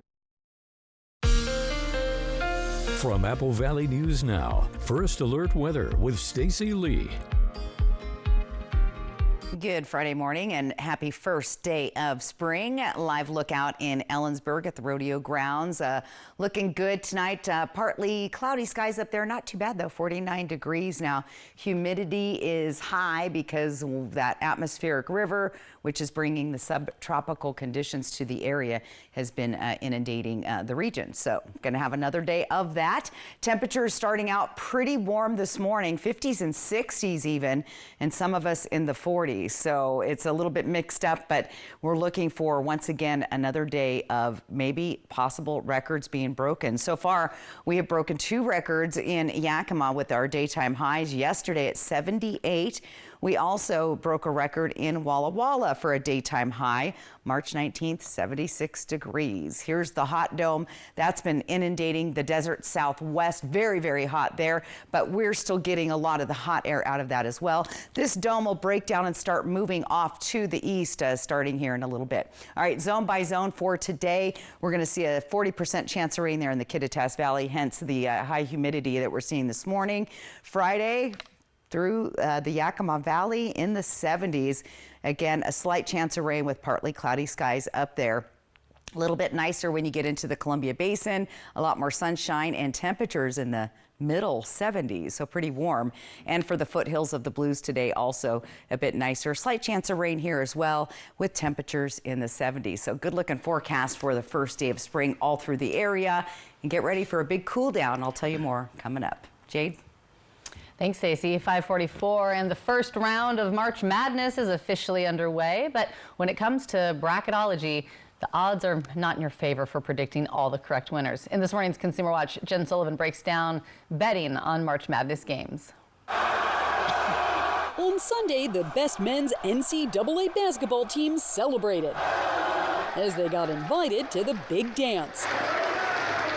From Apple Valley News Now, First Alert Weather with Stacy Lee. Good Friday morning and happy first day of spring. Live lookout in Ellensburg at the rodeo grounds. Looking good tonight. Partly cloudy skies up there. Not too bad though, 49 degrees now. Humidity is high because of that atmospheric river, which is bringing the subtropical conditions to the area, has been inundating the region. So going to have another day of that. Temperatures starting out pretty warm this morning, 50s and 60s even, and some of us in the 40s. So it's a little bit mixed up, but we're looking for, once again, another day of maybe possible records being broken. So far, we have broken 2 records in Yakima with our daytime highs yesterday at 78. We also broke a record in Walla Walla for a daytime high, March 19th, 76 degrees. Here's the hot dome. That's been inundating the desert southwest. Very, very hot there, but we're still getting a lot of the hot air out of that as well. This dome will break down and start moving off to the east starting here in a little bit. All right, zone by zone for today, we're going to see a 40% chance of rain there in the Kittitas Valley, hence the high humidity that we're seeing this morning. Friday, through the Yakima Valley in the 70s. Again, a slight chance of rain with partly cloudy skies up there. A little bit nicer when you get into the Columbia Basin, a lot more sunshine and temperatures in the middle 70s, so pretty warm. And for the foothills of the Blues today, also a bit nicer. Slight chance of rain here as well with temperatures in the 70s. So good looking forecast for the first day of spring all through the area. And get ready for a big cool down. I'll tell you more coming up. Jade? Thanks, Stacey. 5:44, and the first round of March Madness is officially underway. But when it comes to bracketology, the odds are not in your favor for predicting all the correct winners. In this morning's Consumer Watch, Jen Sullivan breaks down betting on March Madness games. On Sunday, the best men's NCAA basketball team celebrated as they got invited to the big dance.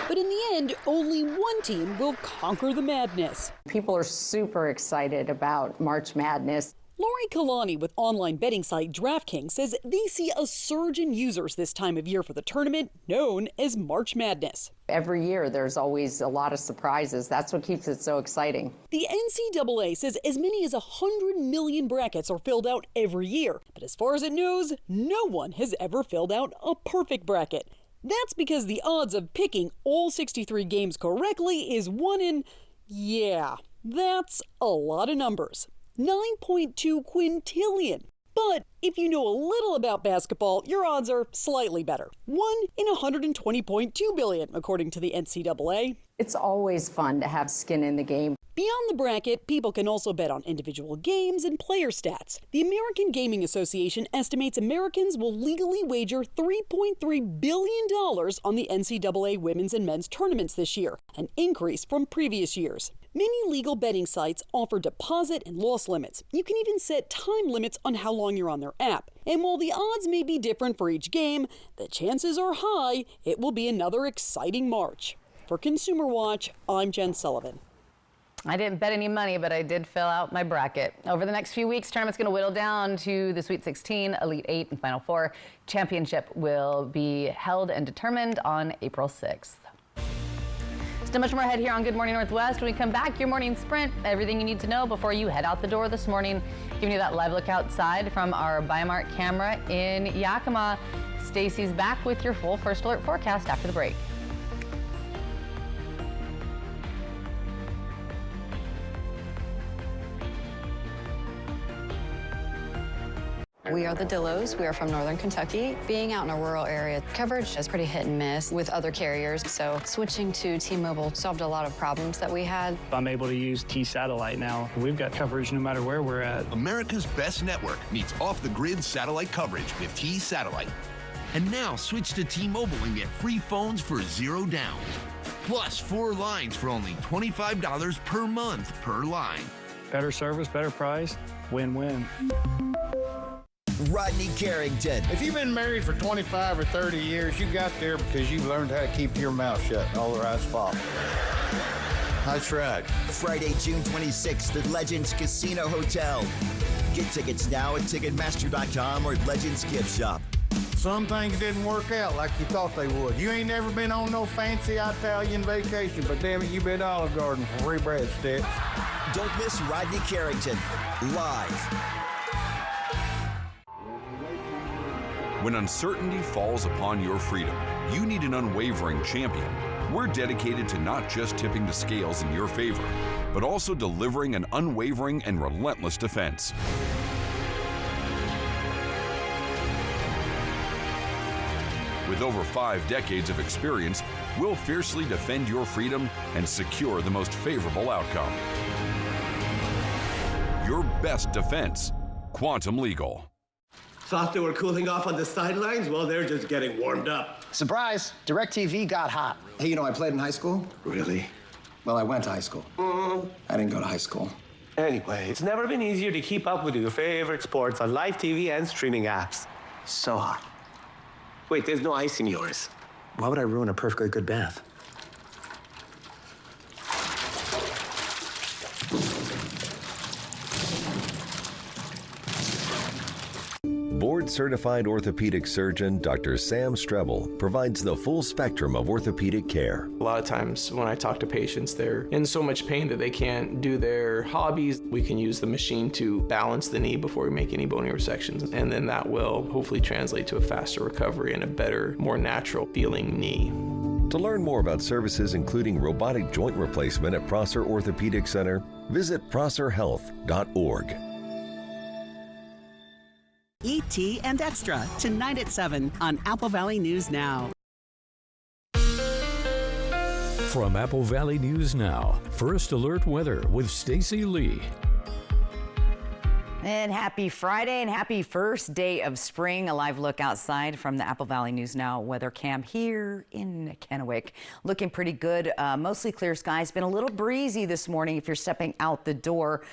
But in the end, only one team will conquer the madness. People are super excited about March Madness. Lori Kalani with online betting site DraftKings says they see a surge in users this time of year for the tournament known as March Madness. Every year there's always a lot of surprises. That's what keeps it so exciting. The NCAA says as many as 100 million brackets are filled out every year. But as far as it knows, no one has ever filled out a perfect bracket. That's because the odds of picking all 63 games correctly is 1 in, yeah, that's a lot of numbers. 9.2 quintillion. But if you know a little about basketball, your odds are slightly better. 1 in 120.2 billion, according to the NCAA. It's always fun to have skin in the game. Beyond the bracket, people can also bet on individual games and player stats. The American Gaming Association estimates Americans will legally wager $3.3 billion on the NCAA women's and men's tournaments this year, an increase from previous years. Many legal betting sites offer deposit and loss limits. You can even set time limits on how long you're on their app. And while the odds may be different for each game, the chances are high it will be another exciting March. For Consumer Watch, I'm Jen Sullivan. I didn't bet any money, but I did fill out my bracket. Over the next few weeks, tournament's going to whittle down to the Sweet 16, Elite 8, and Final Four. Championship will be held and determined on April 6th. Still much more ahead here on Good Morning Northwest. When we come back, your morning sprint, everything you need to know before you head out the door this morning. Giving you that live look outside from our Biomart camera in Yakima. Stacey's back with your full First Alert forecast after the break. We are the Dillos. We are from Northern Kentucky. Being out in a rural area, coverage is pretty hit and miss with other carriers, so switching to T-Mobile solved a lot of problems that we had. I'm able to use T-Satellite now. We've got coverage no matter where we're at. America's best network meets off-the-grid satellite coverage with T-Satellite. And now switch to T-Mobile and get free phones for $0 down. Plus 4 lines for only $25 per month per line. Better service, better price, win-win. Rodney Carrington. If you've been married for 25 or 30 years, you got there because you learned how to keep your mouth shut in all the right spots. That's right. Friday, June 26th at Legends Casino Hotel. Get tickets now at Ticketmaster.com or Legends Gift Shop. Some things didn't work out like you thought they would. You ain't never been on no fancy Italian vacation, but damn it, you been to Olive Garden for free breadsticks. Don't miss Rodney Carrington, live. When uncertainty falls upon your freedom, you need an unwavering champion. We're dedicated to not just tipping the scales in your favor, but also delivering an unwavering and relentless defense. With over 5 decades of experience, we'll fiercely defend your freedom and secure the most favorable outcome. Your best defense, Quantum Legal. Thought they were cooling off on the sidelines? Well, they're just getting warmed up. Surprise, DirecTV got hot. Hey, you know, I played in high school. Really? Well, I went to high school. I didn't go to high school. Anyway, it's never been easier to keep up with your favorite sports on live TV and streaming apps. So hot. Wait, there's no ice in yours. Why would I ruin a perfectly good bath? Board board-certified orthopedic surgeon Dr. Sam Strebel provides the full spectrum of orthopedic care. A lot of times when I talk to patients, they're in so much pain that they can't do their hobbies. We can use the machine to balance the knee before we make any bony resections, and then that will hopefully translate to a faster recovery and a better, more natural feeling knee. To learn more about services including robotic joint replacement at Prosser Orthopedic Center, visit prosserhealth.org. E.T. and Extra, tonight at 7 on Apple Valley News Now. From Apple Valley News Now, First Alert Weather with Stacy Lee. And happy Friday and happy first day of spring. A live look outside from the Apple Valley News Now weather cam here in Kennewick. Looking pretty good. Mostly clear skies. Been a little breezy this morning if you're stepping out the door.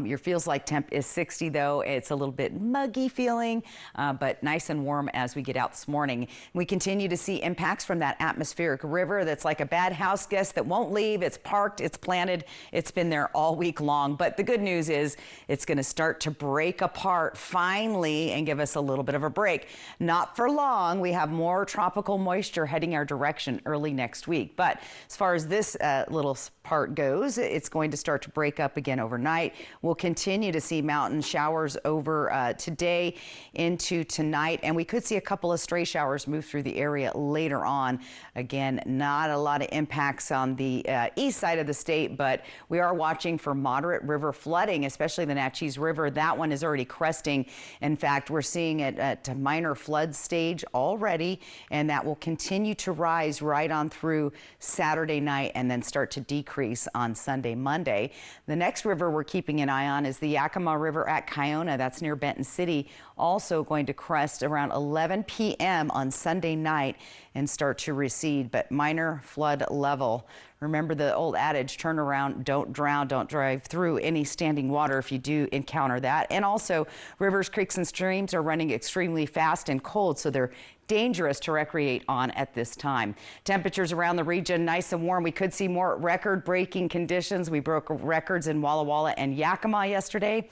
Your feels like temp is 60 though. It's a little bit muggy feeling, but nice and warm as we get out this morning. We continue to see impacts from that atmospheric river that's like a bad house guest that won't leave. It's parked, it's planted, it's been there all week long. But the good news is it's going to start to break apart finally and give us a little bit of a break. Not for long. We have more tropical moisture heading our direction early next week. But as far as this little part goes, it's going to start to break up again overnight. We'll continue to see mountain showers over today into tonight, and we could see a couple of stray showers move through the area later on. Again, not a lot of impacts on the east side of the state, but we are watching for moderate river flooding, especially the Natchez River. That one is already cresting. In fact, we're seeing it at a minor flood stage already, and that will continue to rise right on through Saturday night and then start to decrease on Sunday, Monday. The next river we're keeping an eye on is the Yakima River at Kiona. That's near Benton City. Also going to crest around 11 p.m. on Sunday night and start to recede, but minor flood level. Remember the old adage, turn around, don't drown, don't drive through any standing water if you do encounter that. And also, rivers, creeks, and streams are running extremely fast and cold, so they're dangerous to recreate on at this time. Temperatures around the region nice and warm. We could see more record-breaking conditions. We broke records in Walla Walla and Yakima yesterday.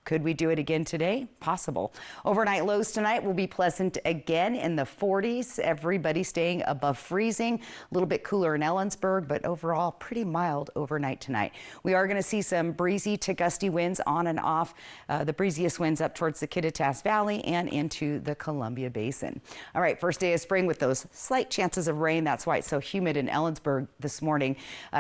Could we do it again today? Possible. Overnight lows tonight will be pleasant again in the 40s. Everybody staying above freezing. A little bit cooler in Ellensburg, but overall pretty mild overnight tonight. We are going to see some breezy to gusty winds on and off. The breeziest winds up towards the Kittitas Valley and into the Columbia Basin. All right, first day of spring with those slight chances of rain. That's why it's so humid in Ellensburg this morning.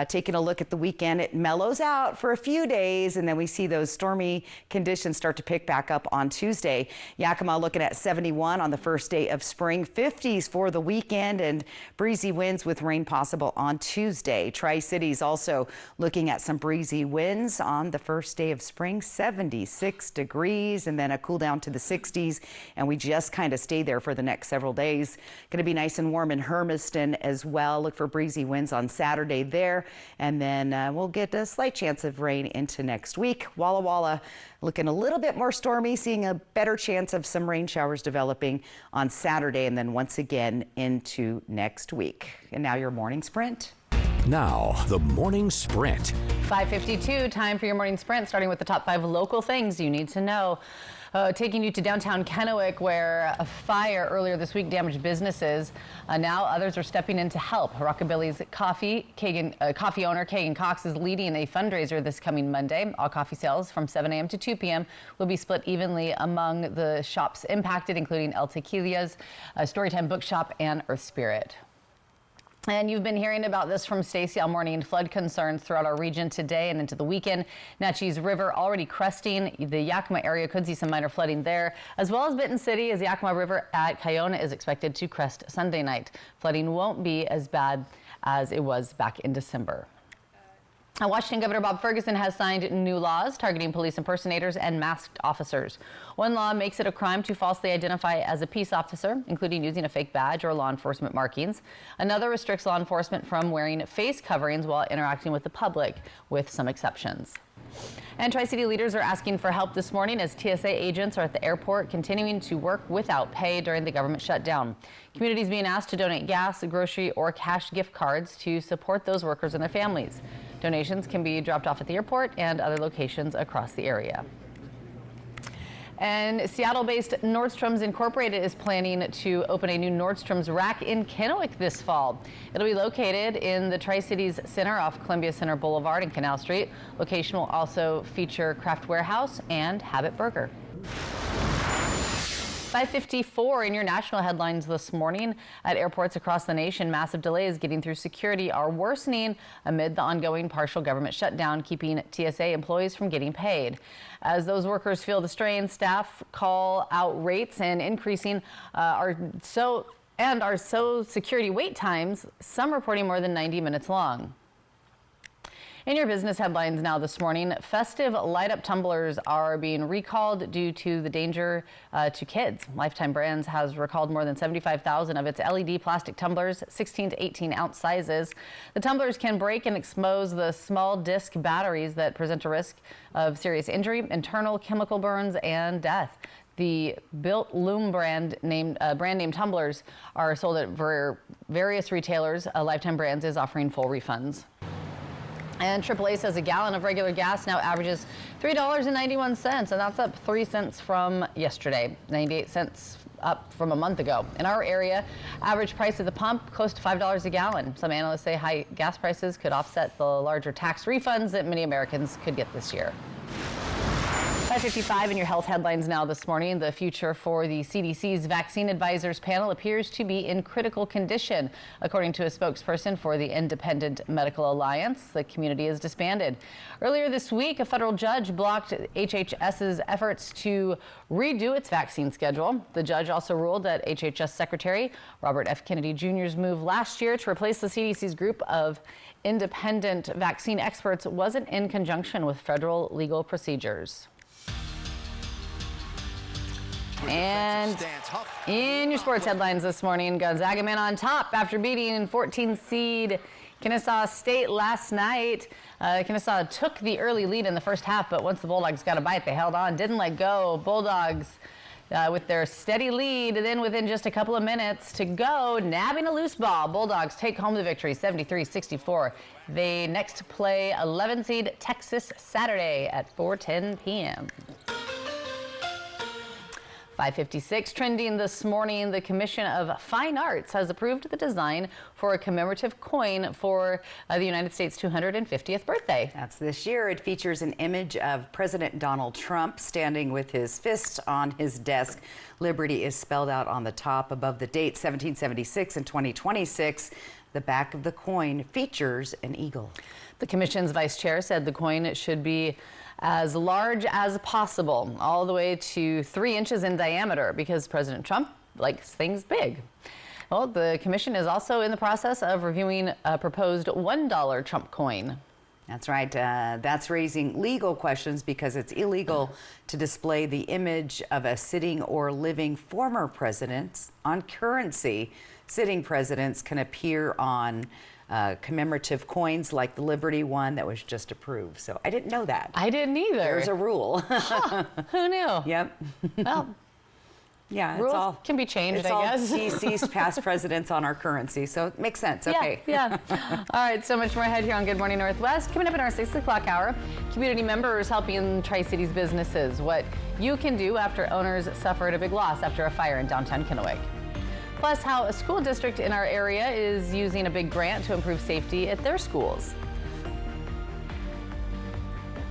Taking a look at the weekend, it mellows out for a few days, and then we see those stormy conditions start to pick back up on Tuesday. Yakima looking at 71 on the first day of spring, 50s for the weekend, and breezy winds with rain possible on Tuesday. Tri-Cities also looking at some breezy winds on the first day of spring, 76 degrees, and then a cool down to the 60s, and we just kind of stay there for the next several days. Going to be nice and warm in Hermiston as well. Look for breezy winds on Saturday there, and then we'll get a slight chance of rain into next week. Walla Walla looking a little bit more stormy, seeing a better chance of some rain showers developing on Saturday and then once again into next week. And now your morning sprint. Now, the morning sprint. 5:52, time for your morning sprint, starting with the top 5 local things you need to know. Taking you to downtown Kennewick, where a fire earlier this week damaged businesses. Now others are stepping in to help. Rockabilly's coffee owner Kagan Cox is leading a fundraiser this coming Monday. All coffee sales from 7 a.m. to 2 p.m. will be split evenly among the shops impacted, including El Tequila's, Storytime Bookshop, and Earth Spirit. And you've been hearing about this from Stacy all morning. Flood concerns throughout our region today and into the weekend. Natchez River already cresting. The Yakima area could see some minor flooding there, as well as Benton City, as Yakima River at Kiona is expected to crest Sunday night. Flooding won't be as bad as it was back in December. Washington Governor Bob Ferguson has signed new laws targeting police impersonators and masked officers. One law makes it a crime to falsely identify as a peace officer, including using a fake badge or law enforcement markings. Another restricts law enforcement from wearing face coverings while interacting with the public, with some exceptions. And Tri-City leaders are asking for help this morning as TSA agents are at the airport continuing to work without pay during the government shutdown. Communities being asked to donate gas, grocery, or cash gift cards to support those workers and their families. Donations can be dropped off at the airport and other locations across the area. And Seattle-based Nordstrom's Incorporated is planning to open a new Nordstrom's rack in Kennewick this fall. It'll be located in the Tri-Cities Center off Columbia Center Boulevard and Canal Street. Location will also feature Craft Warehouse and Habit Burger. 5:54 in your national headlines this morning. At airports across the nation, massive delays getting through security are worsening amid the ongoing partial government shutdown, keeping TSA employees from getting paid. As those workers feel the strain, staff call out rates and increasing are so security wait times, some reporting more than 90 minutes long. In your business headlines now this morning, festive light-up tumblers are being recalled due to the danger to kids. Lifetime Brands has recalled more than 75,000 of its LED plastic tumblers, 16 to 18-ounce sizes. The tumblers can break and expose the small disc batteries that present a risk of serious injury, internal chemical burns, and death. The Built Loom brand name tumblers are sold at various retailers. Lifetime Brands is offering full refunds. And AAA says a gallon of regular gas now averages $3.91, and that's up 3 cents from yesterday, 98 cents up from a month ago. In our area, average price at the pump close to $5 a gallon. Some analysts say high gas prices could offset the larger tax refunds that many Americans could get this year. 5:55 in your health headlines now this morning. The future for the CDC's Vaccine Advisors Panel appears to be in critical condition. According to a spokesperson for the Independent Medical Alliance, the community is disbanded. Earlier this week, a federal judge blocked HHS's efforts to redo its vaccine schedule. The judge also ruled that HHS Secretary Robert F. Kennedy Jr.'s move last year to replace the CDC's group of independent vaccine experts wasn't in conjunction with federal legal procedures. And in your sports headlines this morning, Gonzaga men on top after beating 14 seed Kennesaw State last night. Kennesaw took the early lead in the first half, but once the Bulldogs got a bite, they held on, didn't let go. Bulldogs with their steady lead, and then within just a couple of minutes to go, nabbing a loose ball. Bulldogs take home the victory, 73-64. They next play 11 seed Texas Saturday at 4:10 p.m. 5:56 trending this morning. The Commission of Fine Arts has approved the design for a commemorative coin for the United States' 250th birthday. That's this year. It features an image of President Donald Trump standing with his fist on his desk. Liberty is spelled out on the top above the dates 1776 and 2026. The back of the coin features an eagle. The commission's vice chair said the coin should be as large as possible, all the way to 3 inches in diameter, because President Trump likes things big. Well, the commission is also in the process of reviewing a proposed $1 Trump coin. That's right. That's raising legal questions because it's illegal to display the image of a sitting or living former president on currency. Sitting presidents can appear on commemorative coins like the Liberty one that was just approved. So I didn't know that. I didn't either. There's a rule. Who knew? Yep. Well, yeah, rules it's all can be changed, I guess. deceased past presidents on our currency, so it makes sense. Okay. Yeah. All right, so much more ahead here on Good Morning Northwest. Coming up in our 6 o'clock hour, community members helping Tri-Cities businesses. What you can do after owners suffered a big loss after a fire in downtown Kennewick. Plus, how a school district in our area is using a big grant to improve safety at their schools.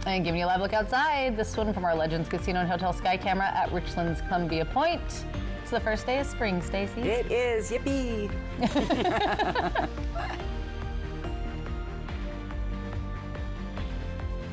And giving you a live look outside, this one from our Legends Casino and Hotel Sky Camera at Richland's Columbia Point. It's the first day of spring, Stacy. It is, yippee.